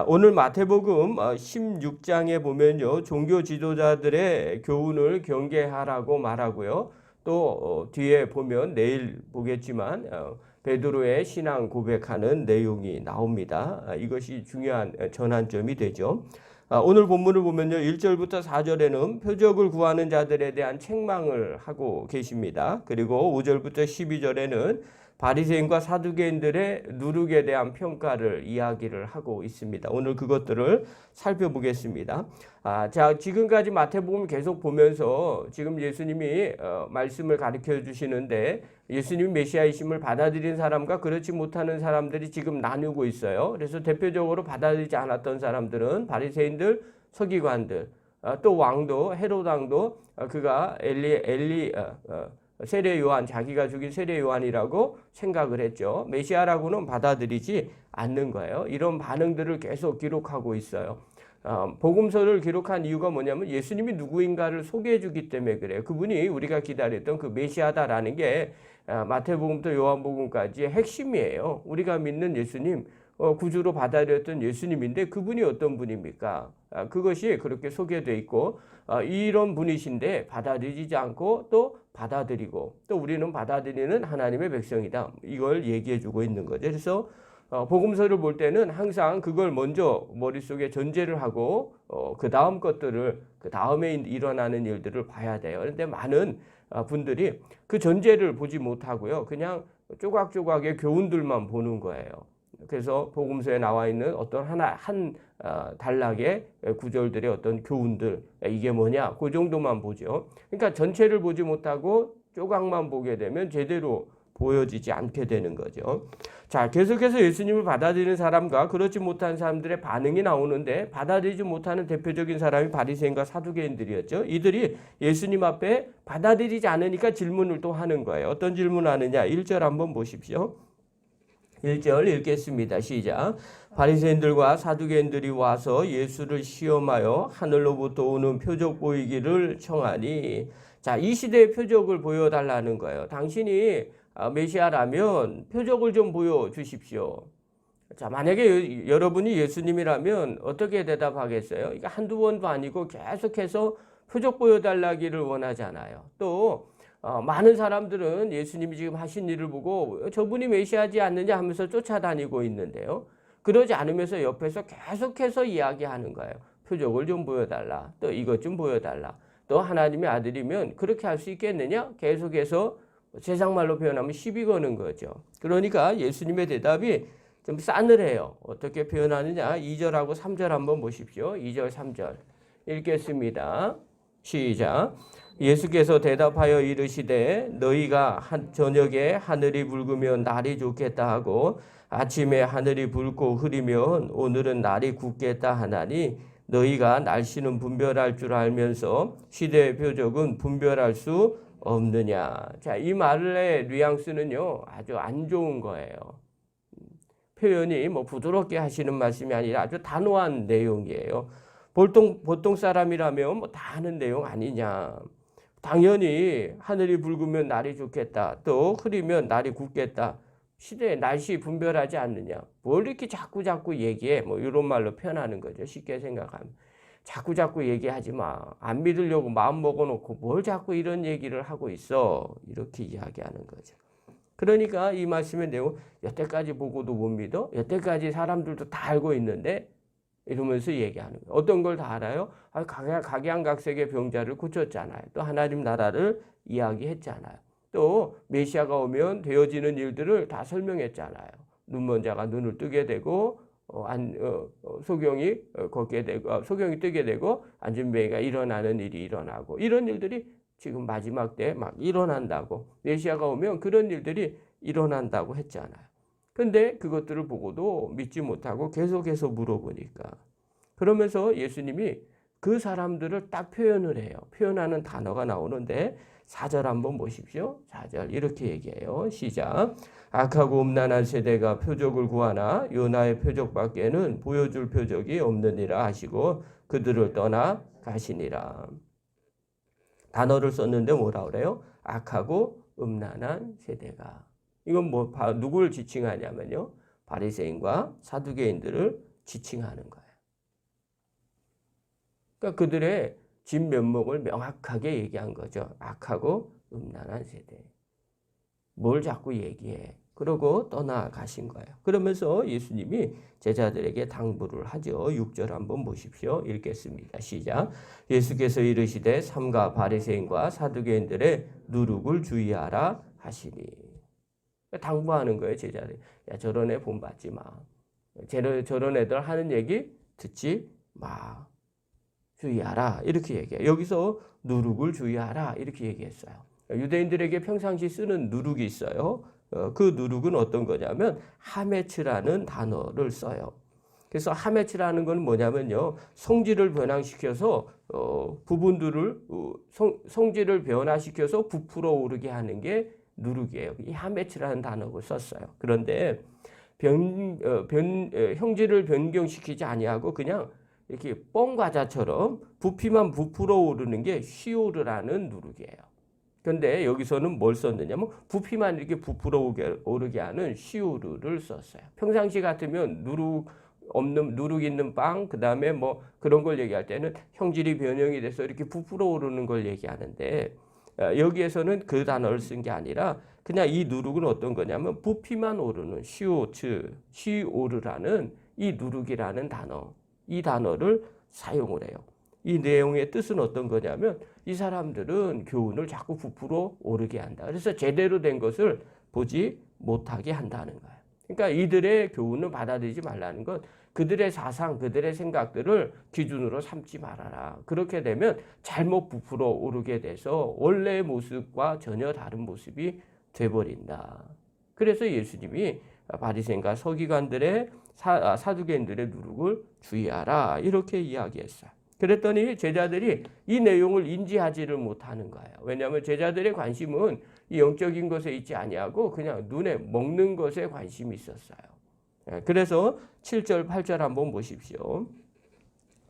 오늘 마태복음 16장에 보면요, 종교 지도자들의 교훈을 경계하라고 말하고요. 또 뒤에 보면 내일 보겠지만 베드로의 신앙 고백하는 내용이 나옵니다. 이것이 중요한 전환점이 되죠. 오늘 본문을 보면요, 1절부터 4절에는 표적을 구하는 자들에 대한 책망을 하고 계십니다. 그리고 5절부터 12절에는 바리새인과 사두개인들의 누룩에 대한 평가를 이야기를 하고 있습니다. 오늘 그것들을 살펴보겠습니다. 자, 지금까지 마태복음 계속 보면서 지금 예수님이 말씀을 가르쳐 주시는데 예수님 메시아이심을 받아들인 사람과 그렇지 못하는 사람들이 지금 나누고 있어요. 그래서 대표적으로 받아들이지 않았던 사람들은 바리새인들, 서기관들, 또 왕도 헤롯 왕도 그가 세례 요한, 자기가 죽인 세례 요한이라고 생각을 했죠. 메시아라고는 받아들이지 않는 거예요. 이런 반응들을 계속 기록하고 있어요. 복음서를 기록한 이유가 뭐냐면 예수님이 누구인가를 소개해 주기 때문에 그래요. 그분이 우리가 기다렸던 그 메시아다라는 게 마태복음부터 요한복음까지의 핵심이에요. 우리가 믿는 예수님, 구주로 받아들였던 예수님인데 그분이 어떤 분입니까? 그것이 그렇게 소개되어 있고 이런 분이신데 받아들이지 않고 또 받아들이고 또 우리는 받아들이는 하나님의 백성이다. 이걸 얘기해 주고 있는 거죠. 그래서 복음서를 볼 때는 항상 그걸 먼저 머릿속에 전제를 하고 그 다음 것들을 그 다음에 일어나는 일들을 봐야 돼요. 그런데 많은 분들이 그 전제를 보지 못하고요. 그냥 조각조각의 교훈들만 보는 거예요. 그래서 복음서에 나와 있는 어떤 한 단락의 구절들의 어떤 교훈들, 이게 뭐냐, 그 정도만 보죠. 그러니까 전체를 보지 못하고 조각만 보게 되면 제대로 보여지지 않게 되는 거죠. 자, 계속해서 예수님을 받아들이는 사람과 그렇지 못한 사람들의 반응이 나오는데 받아들이지 못하는 대표적인 사람이 바리새인과 사두개인들이었죠. 이들이 예수님 앞에 받아들이지 않으니까 질문을 또 하는 거예요. 어떤 질문을 하느냐? 1절 한번 보십시오. 1절 읽겠습니다. 시작. 바리새인들과 사두개인들이 와서 예수를 시험하여 하늘로부터 오는 표적 보이기를 청하니, 자, 이 시대의 표적을 보여달라는 거예요. 당신이 메시아라면 표적을 좀 보여주십시오. 자, 만약에 여러분이 예수님이라면 어떻게 대답하겠어요? 이게 한두 번도 아니고 계속해서 표적 보여달라기를 원하잖아요. 또 많은 사람들은 예수님이 지금 하신 일을 보고 저분이 메시아지 않느냐 하면서 쫓아다니고 있는데요. 그러지 않으면서 옆에서 계속해서 이야기하는 거예요. 표적을 좀 보여달라. 또 이것 좀 보여달라. 또 하나님의 아들이면 그렇게 할 수 있겠느냐? 계속해서 세상말로 표현하면 시비 거는 거죠. 그러니까 예수님의 대답이 좀 싸늘해요. 어떻게 표현하느냐? 2절하고 3절 한번 보십시오. 2절, 3절 읽겠습니다. 시작. 예수께서 대답하여 이르시되 너희가 저녁에 하늘이 붉으면 날이 좋겠다 하고 아침에 하늘이 붉고 흐리면 오늘은 날이 굳겠다 하나니 너희가 날씨는 분별할 줄 알면서 시대의 표적은 분별할 수 없느냐. 자, 이 말의 뉘앙스는요 아주 안 좋은 거예요. 표현이 뭐 부드럽게 하시는 말씀이 아니라 아주 단호한 내용이에요. 보통 사람이라면 뭐 다 아는 내용 아니냐. 당연히 하늘이 붉으면 날이 좋겠다. 또 흐리면 날이 굳겠다. 시대에 날씨 분별하지 않느냐. 뭘 이렇게 자꾸 얘기해. 뭐 이런 말로 표현하는 거죠. 쉽게 생각하면. 자꾸 얘기하지 마. 안 믿으려고 마음 먹어놓고 뭘 자꾸 이런 얘기를 하고 있어. 이렇게 이야기하는 거죠. 그러니까 이 말씀의 내용 여태까지 보고도 못 믿어? 여태까지 사람들도 다 알고 있는데 이러면서 얘기하는 거예요. 어떤 걸 다 알아요? 각양각색의 병자를 고쳤잖아요. 또 하나님 나라를 이야기했잖아요. 또 메시아가 오면 되어지는 일들을 다 설명했잖아요. 눈먼 자가 눈을 뜨게 되고 소경이 걷게 되고 소경이 뜨게 되고 앉은 뱅이가 일어나는 일이 일어나고 이런 일들이 지금 마지막 때 막 일어난다고 메시아가 오면 그런 일들이 일어난다고 했잖아요. 근데 그것들을 보고도 믿지 못하고 계속해서 물어보니까 그러면서 예수님이 그 사람들을 딱 표현을 해요. 표현하는 단어가 나오는데 4절 한번 보십시오. 4절 이렇게 얘기해요. 시작. 악하고 음란한 세대가 표적을 구하나 요나의 표적밖에는 보여줄 표적이 없느니라 하시고 그들을 떠나 가시니라. 단어를 썼는데 뭐라 그래요? 악하고 음란한 세대가. 이건 누구를 지칭하냐면요. 바리새인과 사두개인들을 지칭하는 거예요. 그러니까 그들의 진면목을 명확하게 얘기한 거죠. 악하고 음란한 세대. 뭘 자꾸 얘기해. 그러고 떠나가신 거예요. 그러면서 예수님이 제자들에게 당부를 하죠. 6절 한번 보십시오. 읽겠습니다. 시작. 예수께서 이르시되 삼가 바리새인과 사두개인들의 누룩을 주의하라 하시니. 당부하는 거예요. 제자들. 야, 저런 애 본받지 마. 저런 애들 하는 얘기 듣지 마. 주의하라. 이렇게 얘기해요. 여기서 누룩을 주의하라. 이렇게 얘기했어요. 유대인들에게 평상시 쓰는 누룩이 있어요. 그 누룩은 어떤 거냐면 하메츠라는 단어를 써요. 그래서 하메츠라는 건 뭐냐면요. 성질을 변화시켜서 부분들을 성질을 변화시켜서 부풀어 오르게 하는 게 누룩이에요. 이 하메츠라는 단어를 썼어요. 그런데 형질을 변경시키지 아니하고 그냥 이렇게 뻥과자처럼 부피만 부풀어 오르는 게 시오르라는 누룩이에요. 근데 여기서는 뭘 썼느냐면 부피만 이렇게 부풀어 오르게 하는 시오르를 썼어요. 평상시 같으면 누룩 있는 빵, 그 다음에 뭐 그런 걸 얘기할 때는 형질이 변형이 돼서 이렇게 부풀어 오르는 걸 얘기하는데 여기에서는 그 단어를 쓴 게 아니라 그냥 이 누룩은 어떤 거냐면 부피만 오르는 시오르라는 이 누룩이라는 단어, 이 단어를 사용을 해요. 이 내용의 뜻은 어떤 거냐면 이 사람들은 교훈을 자꾸 부풀어 오르게 한다. 그래서 제대로 된 것을 보지 못하게 한다는 거예요. 그러니까 이들의 교훈을 받아들이지 말라는 건 그들의 사상, 그들의 생각들을 기준으로 삼지 말아라. 그렇게 되면 잘못 부풀어 오르게 돼서 원래의 모습과 전혀 다른 모습이 돼버린다. 그래서 예수님이 바리새인과 서기관들의 사두개인들의 누룩을 주의하라. 이렇게 이야기했어요. 그랬더니 제자들이 이 내용을 인지하지를 못하는 거예요. 왜냐하면 제자들의 관심은 이 영적인 것에 있지 아니하고 그냥 눈에 먹는 것에 관심이 있었어요. 그래서 7절, 8절 한번 보십시오.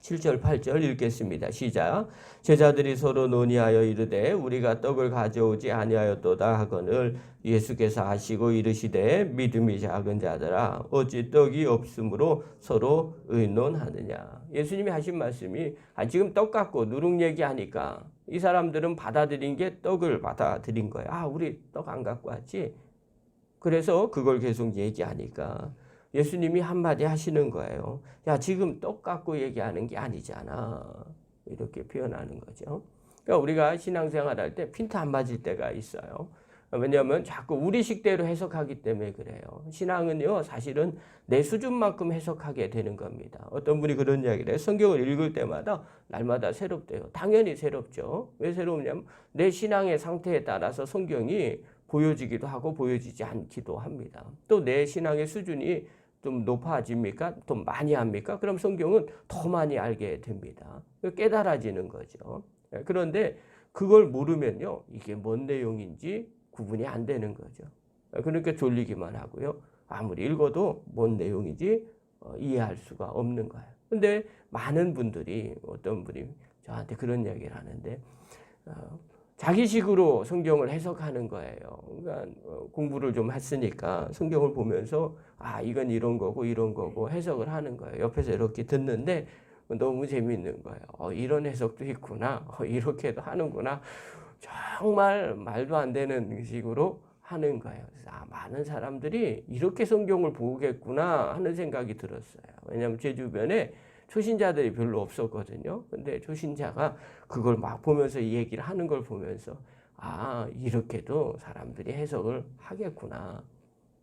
7절, 8절 읽겠습니다. 시작. 제자들이 서로 논의하여 이르되 우리가 떡을 가져오지 아니하였도다 하거늘 예수께서 하시고 이르시되 믿음이 작은 자들아 어찌 떡이 없으므로 서로 의논하느냐. 예수님이 하신 말씀이 지금 떡 갖고 누룩 얘기하니까 이 사람들은 받아들인 게 떡을 받아들인 거예요. 우리 떡 안 갖고 왔지. 그래서 그걸 계속 얘기하니까 예수님이 한마디 하시는 거예요. 야, 지금 떡 갖고 얘기하는 게 아니잖아. 이렇게 표현하는 거죠. 그러니까 우리가 신앙생활 할 때 핀트 안 맞을 때가 있어요. 왜냐하면 자꾸 우리 식대로 해석하기 때문에 그래요. 신앙은요, 사실은 내 수준만큼 해석하게 되는 겁니다. 어떤 분이 그런 이야기를 해요. 성경을 읽을 때마다 날마다 새롭대요. 당연히 새롭죠. 왜 새롭냐면 내 신앙의 상태에 따라서 성경이 보여지기도 하고 보여지지 않기도 합니다. 또 내 신앙의 수준이 좀 높아집니까? 좀 많이 합니까? 그럼 성경은 더 많이 알게 됩니다. 깨달아지는 거죠. 그런데 그걸 모르면요, 이게 뭔 내용인지 구분이 안 되는 거죠. 그러니까 졸리기만 하고요. 아무리 읽어도 뭔 내용인지 이해할 수가 없는 거예요. 근데 많은 분들이, 어떤 분이 저한테 그런 이야기를 하는데, 자기식으로 성경을 해석하는 거예요. 그러니까 공부를 좀 했으니까 성경을 보면서 이건 이런 거고 이런 거고 해석을 하는 거예요. 옆에서 이렇게 듣는데 너무 재미있는 거예요. 이런 해석도 있구나. 이렇게도 하는구나. 정말 말도 안 되는 식으로 하는 거예요. 그래서 많은 사람들이 이렇게 성경을 보겠구나 하는 생각이 들었어요. 왜냐하면 제 주변에 초신자들이 별로 없었거든요. 근데 초신자가 그걸 막 보면서 이 얘기를 하는 걸 보면서 이렇게도 사람들이 해석을 하겠구나.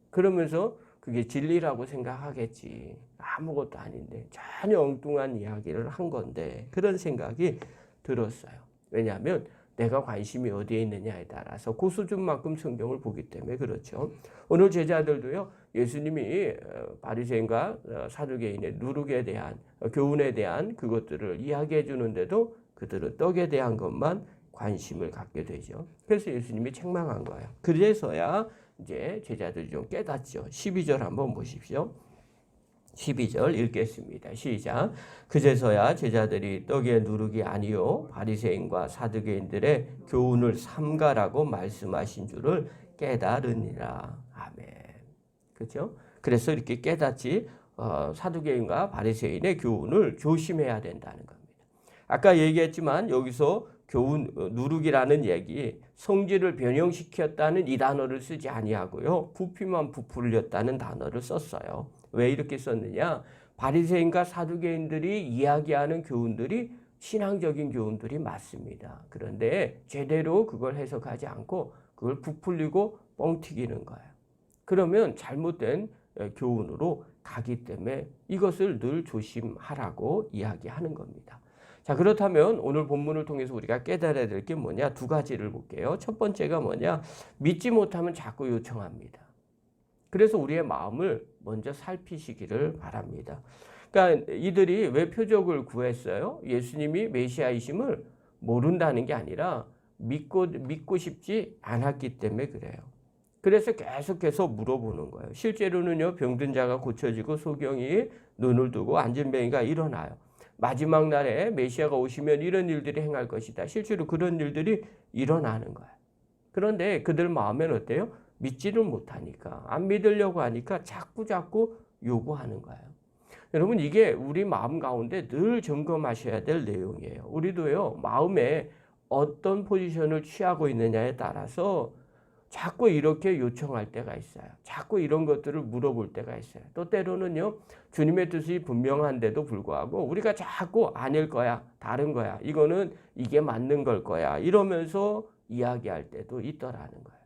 그러면서 그게 진리라고 생각하겠지. 아무것도 아닌데 전혀 엉뚱한 이야기를 한 건데 그런 생각이 들었어요. 왜냐하면 내가 관심이 어디에 있느냐에 따라서 그 수준만큼 성경을 보기 때문에 그렇죠. 오늘 제자들도요. 예수님이 바리새인과 사두개인의 누룩에 대한 교훈에 대한 그것들을 이야기해 주는데도 그들은 떡에 대한 것만 관심을 갖게 되죠. 그래서 예수님이 책망한 거예요. 그래서야 이제 제자들이 좀 깨닫죠. 12절 한번 보십시오. 12절 읽겠습니다. 시작. 그제서야 제자들이 떡의 누룩이 아니요 바리새인과 사두개인들의 교훈을 삼가라고 말씀하신 줄을 깨달으니라. 아멘. 그렇죠? 그래서 이렇게 깨닫지 사두개인과 바리새인의 교훈을 조심해야 된다는 겁니다. 아까 얘기했지만 여기서 교훈 누룩이라는 얘기, 성질을 변형시켰다는 이 단어를 쓰지 아니하고요. 부피만 부풀렸다는 단어를 썼어요. 왜 이렇게 썼느냐? 바리새인과 사두개인들이 이야기하는 교훈들이 신앙적인 교훈들이 맞습니다. 그런데 제대로 그걸 해석하지 않고 그걸 부풀리고 뻥튀기는 거예요. 그러면 잘못된 교훈으로 가기 때문에 이것을 늘 조심하라고 이야기하는 겁니다. 자, 그렇다면 오늘 본문을 통해서 우리가 깨달아야 될 게 뭐냐? 두 가지를 볼게요. 첫 번째가 뭐냐? 믿지 못하면 자꾸 요청합니다. 그래서 우리의 마음을 먼저 살피시기를 바랍니다. 그러니까 이들이 왜 표적을 구했어요? 예수님이 메시아이심을 모른다는 게 아니라 믿고 싶지 않았기 때문에 그래요. 그래서 계속해서 물어보는 거예요. 실제로는요, 병든 자가 고쳐지고 소경이 눈을 뜨고 안진뱅이가 일어나요. 마지막 날에 메시아가 오시면 이런 일들이 행할 것이다. 실제로 그런 일들이 일어나는 거예요. 그런데 그들 마음에는 어때요? 믿지를 못하니까, 안 믿으려고 하니까 자꾸 요구하는 거예요. 여러분, 이게 우리 마음 가운데 늘 점검하셔야 될 내용이에요. 우리도요, 마음에 어떤 포지션을 취하고 있느냐에 따라서 자꾸 이렇게 요청할 때가 있어요. 자꾸 이런 것들을 물어볼 때가 있어요. 또 때로는요, 주님의 뜻이 분명한데도 불구하고 우리가 자꾸 아닐 거야, 다른 거야, 이거는 이게 맞는 걸 거야, 이러면서 이야기할 때도 있더라는 거예요.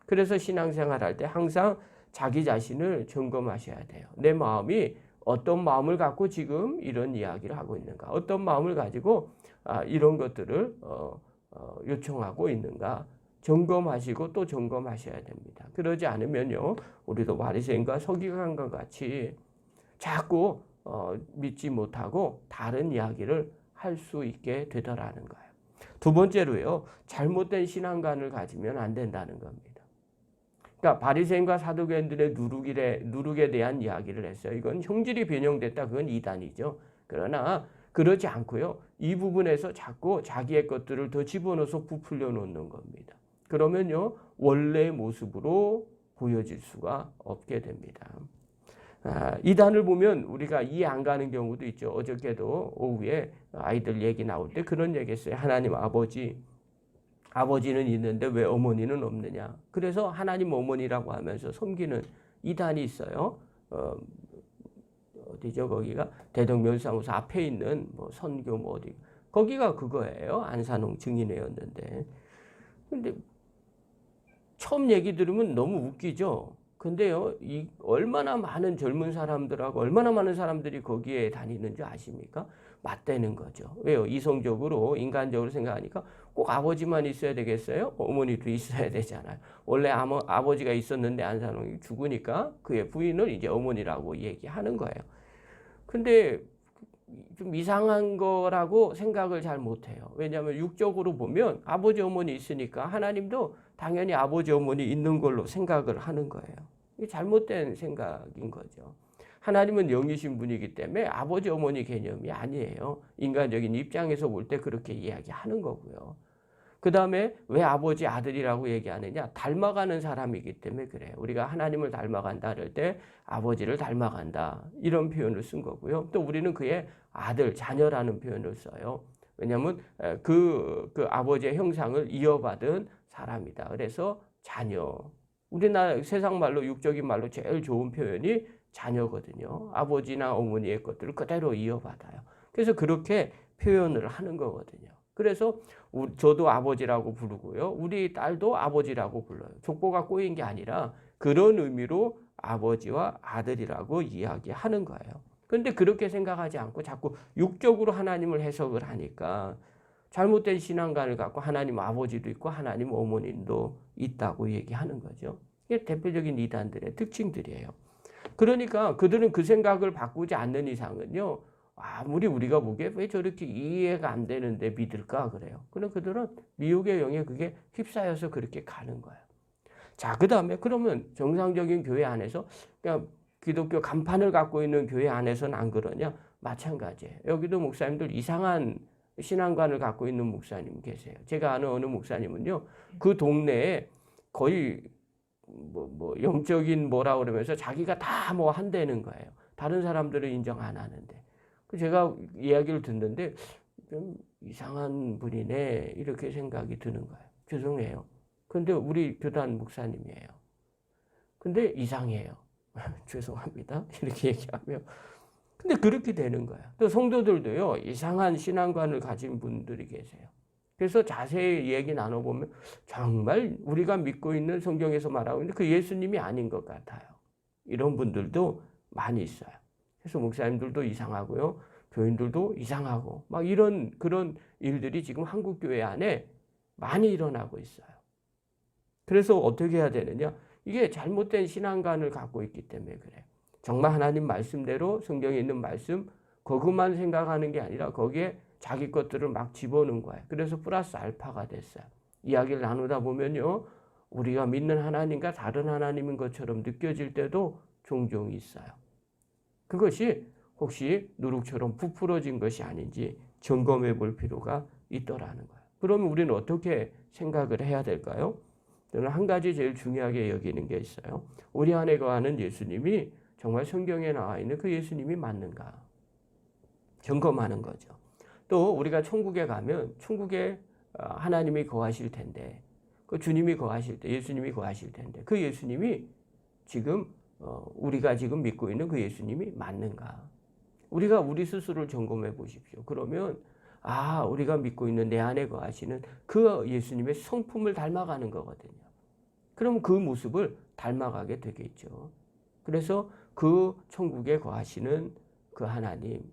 그래서 신앙생활 할 때 항상 자기 자신을 점검하셔야 돼요. 내 마음이 어떤 마음을 갖고 지금 이런 이야기를 하고 있는가, 어떤 마음을 가지고 이런 것들을 요청하고 있는가, 점검하시고 또 점검하셔야 됩니다. 그러지 않으면요, 우리도 바리새인과 서기관과 같이 자꾸 믿지 못하고 다른 이야기를 할 수 있게 되더라는 거예요. 두 번째로요, 잘못된 신앙관을 가지면 안 된다는 겁니다. 그러니까 바리새인과 사두개인들의 누룩에 대한 이야기를 했어요. 이건 형질이 변형됐다, 그건 이단이죠. 그러나 그러지 않고요, 이 부분에서 자꾸 자기의 것들을 더 집어넣어서 부풀려 놓는 겁니다. 그러면요, 원래의 모습으로 보여질 수가 없게 됩니다. 이단을 보면 우리가 이해 안 가는 경우도 있죠. 어저께도 오후에 아이들 얘기 나올 때 그런 얘기 했어요. 하나님 아버지는 있는데 왜 어머니는 없느냐. 그래서 하나님 어머니라고 하면서 섬기는 이단이 있어요. 어디죠? 거기가 대덕면사무소 앞에 있는 뭐 선교 뭐 어디, 거기가 그거예요. 안산홍 증인회였는데. 근데 처음 얘기 들으면 너무 웃기죠. 근데요, 얼마나 많은 젊은 사람들하고 얼마나 많은 사람들이 거기에 다니는지 아십니까? 맞대는 거죠. 왜요? 이성적으로, 인간적으로 생각하니까 꼭 아버지만 있어야 되겠어요? 어머니도 있어야 되잖아요. 원래 아버지가 있었는데 안산홍이 죽으니까 그의 부인을 이제 어머니라고 얘기하는 거예요. 근데 좀 이상한 거라고 생각을 잘 못해요. 왜냐하면 육적으로 보면 아버지 어머니 있으니까 하나님도 당연히 아버지 어머니 있는 걸로 생각을 하는 거예요. 이게 잘못된 생각인 거죠. 하나님은 영이신 분이기 때문에 아버지 어머니 개념이 아니에요. 인간적인 입장에서 볼 때 그렇게 이야기하는 거고요. 그 다음에 왜 아버지 아들이라고 얘기하느냐? 닮아가는 사람이기 때문에 그래요. 우리가 하나님을 닮아간다 할 때 아버지를 닮아간다, 이런 표현을 쓴 거고요. 또 우리는 그의 아들, 자녀라는 표현을 써요. 왜냐하면 그 아버지의 형상을 이어받은 사람이다. 그래서 자녀. 우리나라 세상 말로, 육적인 말로 제일 좋은 표현이 자녀거든요. 아버지나 어머니의 것들을 그대로 이어받아요. 그래서 그렇게 표현을 하는 거거든요. 그래서 저도 아버지라고 부르고요, 우리 딸도 아버지라고 불러요. 족보가 꼬인 게 아니라 그런 의미로 아버지와 아들이라고 이야기하는 거예요. 그런데 그렇게 생각하지 않고 자꾸 육적으로 하나님을 해석을 하니까 잘못된 신앙관을 갖고 하나님 아버지도 있고 하나님 어머님도 있다고 얘기하는 거죠. 이게 대표적인 이단들의 특징들이에요. 그러니까 그들은 그 생각을 바꾸지 않는 이상은요, 아무리 우리가 보기에 왜 저렇게 이해가 안 되는데 믿을까 그래요. 그럼 그들은 미혹의 영에 그게 휩싸여서 그렇게 가는 거예요. 자, 그 다음에 그러면 정상적인 교회 안에서, 그냥 기독교 간판을 갖고 있는 교회 안에서는 안 그러냐? 마찬가지예요. 여기도 목사님들 이상한 신앙관을 갖고 있는 목사님 계세요. 제가 아는 어느 목사님은요, 그 동네에 거의 영적인 뭐라 그러면서 자기가 다 뭐 한다는 거예요. 다른 사람들은 인정 안 하는데. 제가 이야기를 듣는데 좀 이상한 분이네 이렇게 생각이 드는 거예요. 죄송해요. 근데 우리 교단 목사님이에요. 근데 이상해요. 죄송합니다. 이렇게 얘기하면. 근데 그렇게 되는 거예요. 또 성도들도요, 이상한 신앙관을 가진 분들이 계세요. 그래서 자세히 얘기 나눠보면 정말 우리가 믿고 있는 성경에서 말하고 있는 그 예수님이 아닌 것 같아요. 이런 분들도 많이 있어요. 그래서 목사님들도 이상하고요. 교인들도 이상하고 막 이런 그런 일들이 지금 한국 교회 안에 많이 일어나고 있어요. 그래서 어떻게 해야 되느냐? 이게 잘못된 신앙관을 갖고 있기 때문에 그래요. 정말 하나님 말씀대로 성경에 있는 말씀 그것만 생각하는 게 아니라 거기에 자기 것들을 막 집어넣은 거예요. 그래서 플러스 알파가 됐어요. 이야기를 나누다 보면요. 우리가 믿는 하나님과 다른 하나님인 것처럼 느껴질 때도 종종 있어요. 그것이 혹시 누룩처럼 부풀어진 것이 아닌지 점검해 볼 필요가 있더라는 거예요. 그러면 우리는 어떻게 생각을 해야 될까요? 저는 한 가지 제일 중요하게 여기는 게 있어요. 우리 안에 거하는 예수님이 정말 성경에 나와 있는 그 예수님이 맞는가? 점검하는 거죠. 또 우리가 천국에 가면 천국에 하나님이 거하실 텐데 그 주님이 거하실 때 예수님이 거하실 텐데 그 예수님이 지금 우리가 지금 믿고 있는 그 예수님이 맞는가? 우리가 우리 스스로를 점검해 보십시오. 그러면 우리가 믿고 있는 내 안에 거하시는 그 예수님의 성품을 닮아가는 거거든요. 그럼 그 모습을 닮아가게 되겠죠. 그래서 그 천국에 거하시는 그 하나님,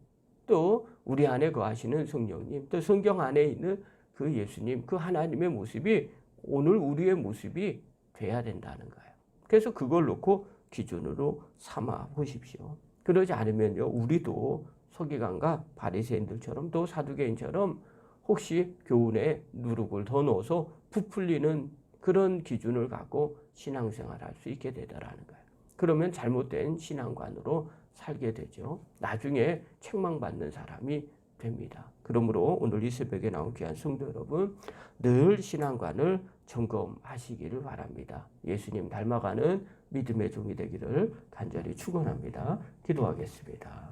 또 우리 안에 거하시는 성령님, 또 성경 안에 있는 그 예수님, 그 하나님의 모습이 오늘 우리의 모습이 돼야 된다는 거예요. 그래서 그걸 놓고 기준으로 삼아 보십시오. 그러지 않으면요, 우리도 서기관과 바리새인들처럼 또 사두개인처럼 혹시 교훈에 누룩을 더 넣어서 부풀리는 그런 기준을 갖고 신앙생활할 수 있게 되더라는 거예요. 그러면 잘못된 신앙관으로 살게 되죠. 나중에 책망받는 사람이 됩니다. 그러므로 오늘 이 새벽에 나온 귀한 성도 여러분, 늘 신앙관을 점검하시기를 바랍니다. 예수님 닮아가는 믿음의 종이 되기를 간절히 축원합니다. 기도하겠습니다.